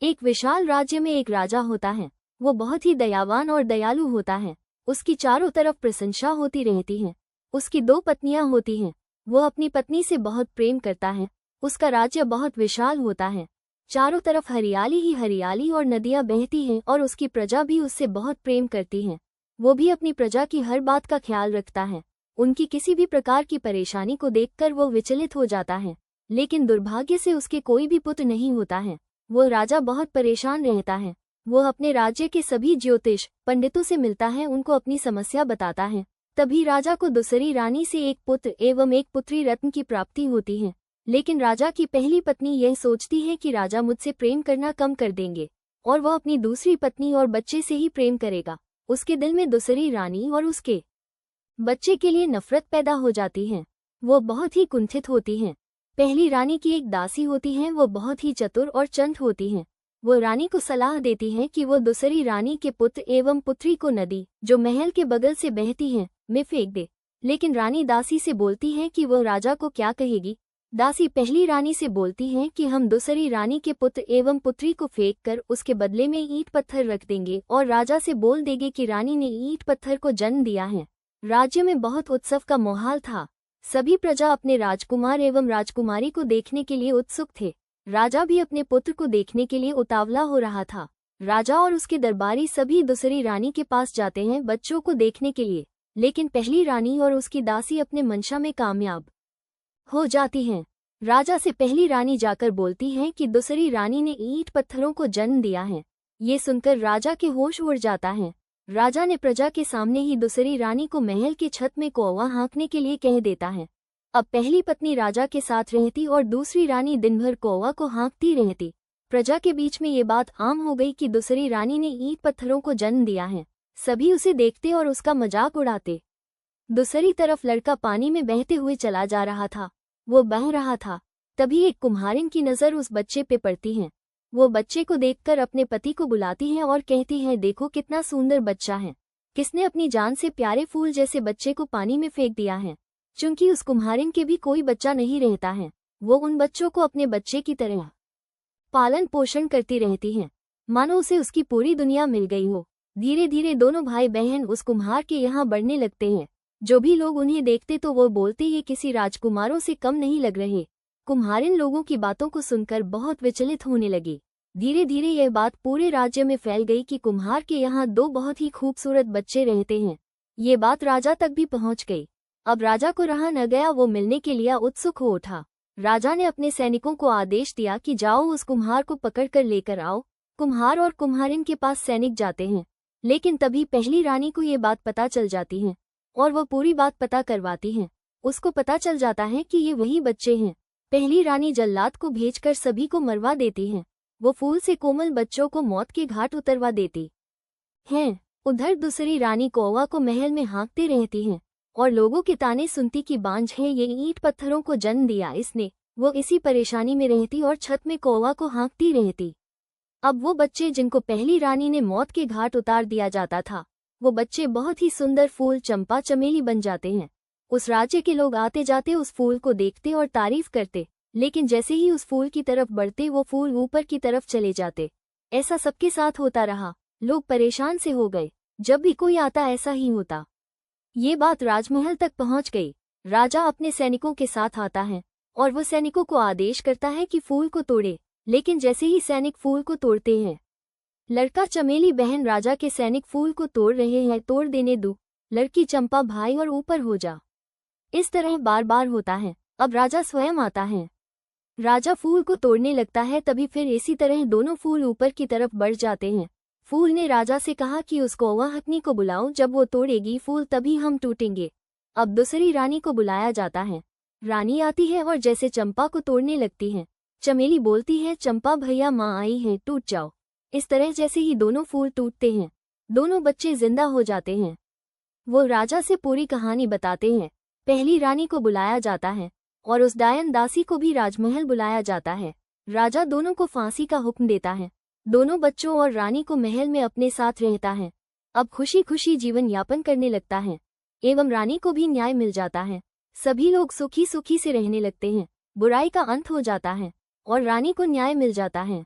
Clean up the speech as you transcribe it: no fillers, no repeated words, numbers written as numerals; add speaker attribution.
Speaker 1: एक विशाल राज्य में एक राजा होता है। वो बहुत ही दयावान और दयालु होता है। उसकी चारों तरफ प्रशंसा होती रहती है। उसकी 2 पत्नियां होती हैं। वो अपनी पत्नी से बहुत प्रेम करता है। उसका राज्य बहुत विशाल होता है। चारों तरफ हरियाली ही हरियाली और नदियां बहती हैं और उसकी प्रजा भी उससे बहुत प्रेम करती है। वो भी अपनी प्रजा की हर बात का ख्याल रखता है। उनकी किसी भी प्रकार की परेशानी को देखकर वो विचलित हो जाता है। लेकिन दुर्भाग्य से उसके कोई भी पुत्र नहीं होता है। वो राजा बहुत परेशान रहता है। वो अपने राज्य के सभी ज्योतिष पंडितों से मिलता है, उनको अपनी समस्या बताता है। तभी राजा को दूसरी रानी से एक पुत्र एवं एक पुत्री रत्न की प्राप्ति होती है। लेकिन राजा की पहली पत्नी यह सोचती है कि राजा मुझसे प्रेम करना कम कर देंगे और वह अपनी दूसरी पत्नी और बच्चे से ही प्रेम करेगा। उसके दिल में दूसरी रानी और उसके बच्चे के लिए नफरत पैदा हो जाती है। वो बहुत ही कुंठित होती हैं। पहली रानी की एक दासी होती है। वो बहुत ही चतुर और चंट होती है। वो रानी को सलाह देती है कि वो दूसरी रानी के पुत्र एवं पुत्री को नदी जो महल के बगल से बहती है में फेंक दे। लेकिन रानी दासी से बोलती है कि वो राजा को क्या कहेगी। दासी पहली रानी से बोलती है कि हम दूसरी रानी के पुत्र एवं पुत्री को फेंक कर उसके बदले में ईंट पत्थर रख देंगे और राजा से बोल देंगे कि रानी ने ईंट पत्थर को जन्म दिया है। राज्य में बहुत उत्सव का माहौल था। सभी प्रजा अपने राजकुमार एवं राजकुमारी को देखने के लिए उत्सुक थे। राजा भी अपने पुत्र को देखने के लिए उतावला हो रहा था। राजा और उसके दरबारी सभी दूसरी रानी के पास जाते हैं बच्चों को देखने के लिए। लेकिन पहली रानी और उसकी दासी अपने मंशा में कामयाब हो जाती हैं। राजा से पहली रानी जाकर बोलती है कि दूसरी रानी ने ईंट पत्थरों को जन्म दिया है। ये सुनकर राजा के होश उड़ जाता है। राजा ने प्रजा के सामने ही दूसरी रानी को महल के छत में कौवा हाँकने के लिए कह देता है। अब पहली पत्नी राजा के साथ रहती और दूसरी रानी दिन भर कौवा को हाँकती रहती। प्रजा के बीच में ये बात आम हो गई कि दूसरी रानी ने ईंट पत्थरों को जन्म दिया है। सभी उसे देखते और उसका मजाक उड़ाते। दूसरी तरफ लड़का पानी में बहते हुए चला जा रहा था। वो बह रहा था। तभी एक कुम्हारिन की नज़र उस बच्चे पे पड़ती है। वो बच्चे को देखकर अपने पति को बुलाती है और कहती है, देखो कितना सुंदर बच्चा है। किसने अपनी जान से प्यारे फूल जैसे बच्चे को पानी में फेंक दिया है। चूंकि उस कुम्हारिन के भी कोई बच्चा नहीं रहता है, वो उन बच्चों को अपने बच्चे की तरह पालन पोषण करती रहती है, मानो उसे उसकी पूरी दुनिया मिल गई हो। धीरे धीरे दोनों भाई बहन उस कुम्हार के यहाँ बढ़ने लगते हैं। जो भी लोग उन्हें देखते तो वो बोलते ये किसी राजकुमारों से कम नहीं लग रहे। कुम्हारिन लोगों की बातों को सुनकर बहुत विचलित होने लगी। धीरे धीरे यह बात पूरे राज्य में फैल गई कि कुम्हार के यहाँ 2 बहुत ही खूबसूरत बच्चे रहते हैं। ये बात राजा तक भी पहुँच गई। अब राजा को रहा न गया, वो मिलने के लिए उत्सुक हो उठा। राजा ने अपने सैनिकों को आदेश दिया कि जाओ उस कुम्हार को पकड़कर लेकर आओ। कुम्हार और कुम्हारिन के पास सैनिक जाते हैं। लेकिन तभी पहली रानी को ये बात पता चल जाती है और वो पूरी बात पता करवाती है। उसको पता चल जाता है कि ये वही बच्चे हैं। पहली रानी जल्लाद को भेजकर सभी को मरवा देती है। वो फूल से कोमल बच्चों को मौत के घाट उतरवा देती है। उधर दूसरी रानी कौवा को महल में हाँकते रहती है और लोगों के ताने सुनती कि बांझ है, ये ईंट पत्थरों को जन्म दिया इसने। वो इसी परेशानी में रहती और छत में कौवा को हाँकती रहती। अब वो बच्चे जिनको पहली रानी ने मौत के घाट उतार दिया जाता था, वो बच्चे बहुत ही सुंदर फूल चंपा चमेली बन जाते हैं। उस राज्य के लोग आते जाते उस फूल को देखते और तारीफ करते। लेकिन जैसे ही उस फूल की तरफ बढ़ते वो फूल ऊपर की तरफ चले जाते। ऐसा सबके साथ होता रहा। लोग परेशान से हो गए। जब भी कोई आता ऐसा ही होता। ये बात राजमहल तक पहुंच गई। राजा अपने सैनिकों के साथ आता है और वो सैनिकों को आदेश करता है कि फूल को तोड़े। लेकिन जैसे ही सैनिक फूल को तोड़ते हैं, लड़का चमेली बहन राजा के सैनिक फूल को तोड़ रहे हैं, तोड़ देने दो। लड़की चंपा भाई और ऊपर हो जा। इस तरह बार बार होता है। अब राजा स्वयं आता है। राजा फूल को तोड़ने लगता है। तभी फिर इसी तरह दोनों फूल ऊपर की तरफ बढ़ जाते हैं। फूल ने राजा से कहा कि उस कौवा हथनी को बुलाओ, जब वो तोड़ेगी फूल तभी हम टूटेंगे। अब दूसरी रानी को बुलाया जाता है। रानी आती है और जैसे चंपा को तोड़ने लगती है, चमेली बोलती है, चंपा भैया माँ आई है, टूट जाओ। इस तरह जैसे ही दोनों फूल टूटते हैं, दोनों बच्चे जिंदा हो जाते हैं। वो राजा से पूरी कहानी बताते हैं। पहली रानी को बुलाया जाता है और उस डायन दासी को भी राजमहल बुलाया जाता है। राजा दोनों को फांसी का हुक्म देता है। दोनों बच्चों और रानी को महल में अपने साथ रहता है। अब खुशी खुशी जीवन यापन करने लगता है एवं रानी को भी न्याय मिल जाता है। सभी लोग सुखी सुखी से रहने लगते हैं। बुराई का अंत हो जाता है और रानी को न्याय मिल जाता है।